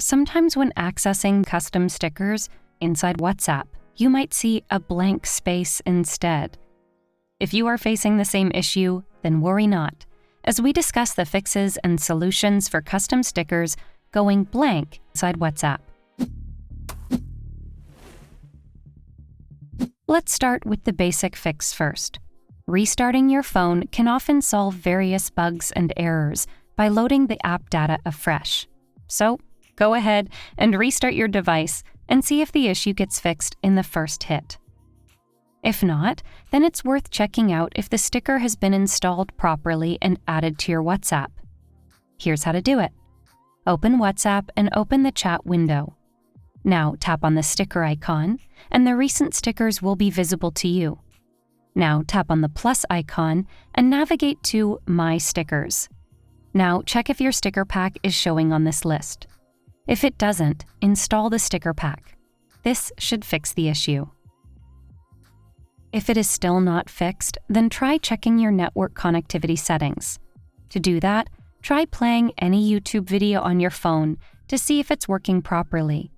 sometimes when accessing custom stickers inside WhatsApp, you might see a blank space instead. If you are facing the same issue, then worry not, as we discuss the fixes and solutions for custom stickers going blank inside WhatsApp. Let's start with the basic fix first. Restarting your phone can often solve various bugs and errors by loading the app data afresh. So, go ahead and restart your device and see if the issue gets fixed in the first hit. If not, then it's worth checking out if the sticker has been installed properly and added to your WhatsApp. Here's how to do it. Open WhatsApp and open the chat window. Now tap on the sticker icon, and the recent stickers will be visible to you. Now tap on the plus icon and navigate to My Stickers. Now check if your sticker pack is showing on this list. If it doesn't, install the sticker pack. This should fix the issue. If it is still not fixed, then try checking your network connectivity settings. To do that, try playing any YouTube video on your phone to see if it's working properly.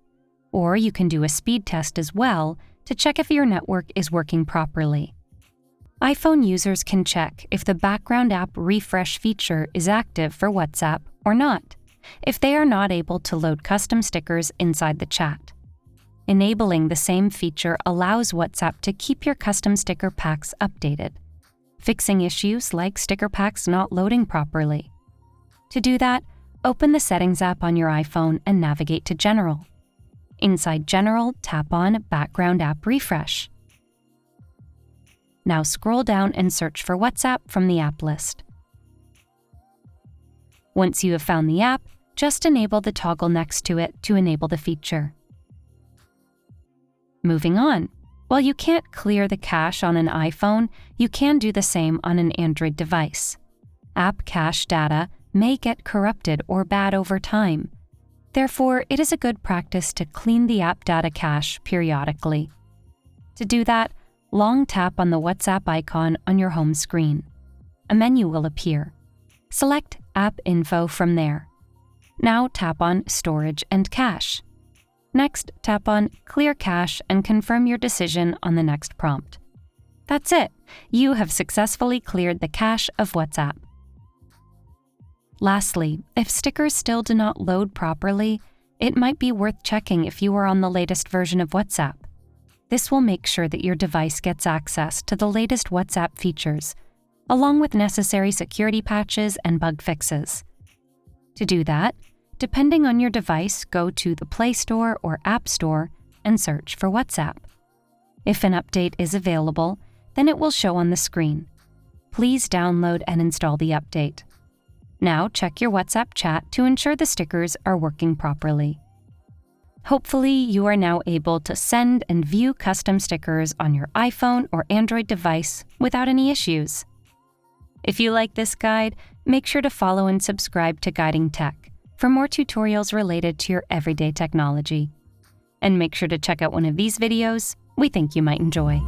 Or you can do a speed test as well to check if your network is working properly. iPhone users can check if the background app refresh feature is active for WhatsApp or not, if they are not able to load custom stickers inside the chat. Enabling the same feature allows WhatsApp to keep your custom sticker packs updated, fixing issues like sticker packs not loading properly. To do that, open the Settings app on your iPhone and navigate to General. Inside General, tap on Background App Refresh. Now scroll down and search for WhatsApp from the app list. Once you have found the app, just enable the toggle next to it to enable the feature. Moving on. While you can't clear the cache on an iPhone, you can do the same on an Android device. App cache data may get corrupted or bad over time. Therefore, it is a good practice to clean the app data cache periodically. To do that, long tap on the WhatsApp icon on your home screen. A menu will appear. Select App Info from there. Now tap on Storage and Cache. Next, tap on Clear Cache and confirm your decision on the next prompt. That's it! You have successfully cleared the cache of WhatsApp. Lastly, if stickers still do not load properly, it might be worth checking if you are on the latest version of WhatsApp. This will make sure that your device gets access to the latest WhatsApp features, along with necessary security patches and bug fixes. To do that, depending on your device, go to the Play Store or App Store and search for WhatsApp. If an update is available, then it will show on the screen. Please download and install the update. Now check your WhatsApp chat to ensure the stickers are working properly. Hopefully, you are now able to send and view custom stickers on your iPhone or Android device without any issues. If you like this guide, make sure to follow and subscribe to Guiding Tech for more tutorials related to your everyday technology. And make sure to check out one of these videos we think you might enjoy.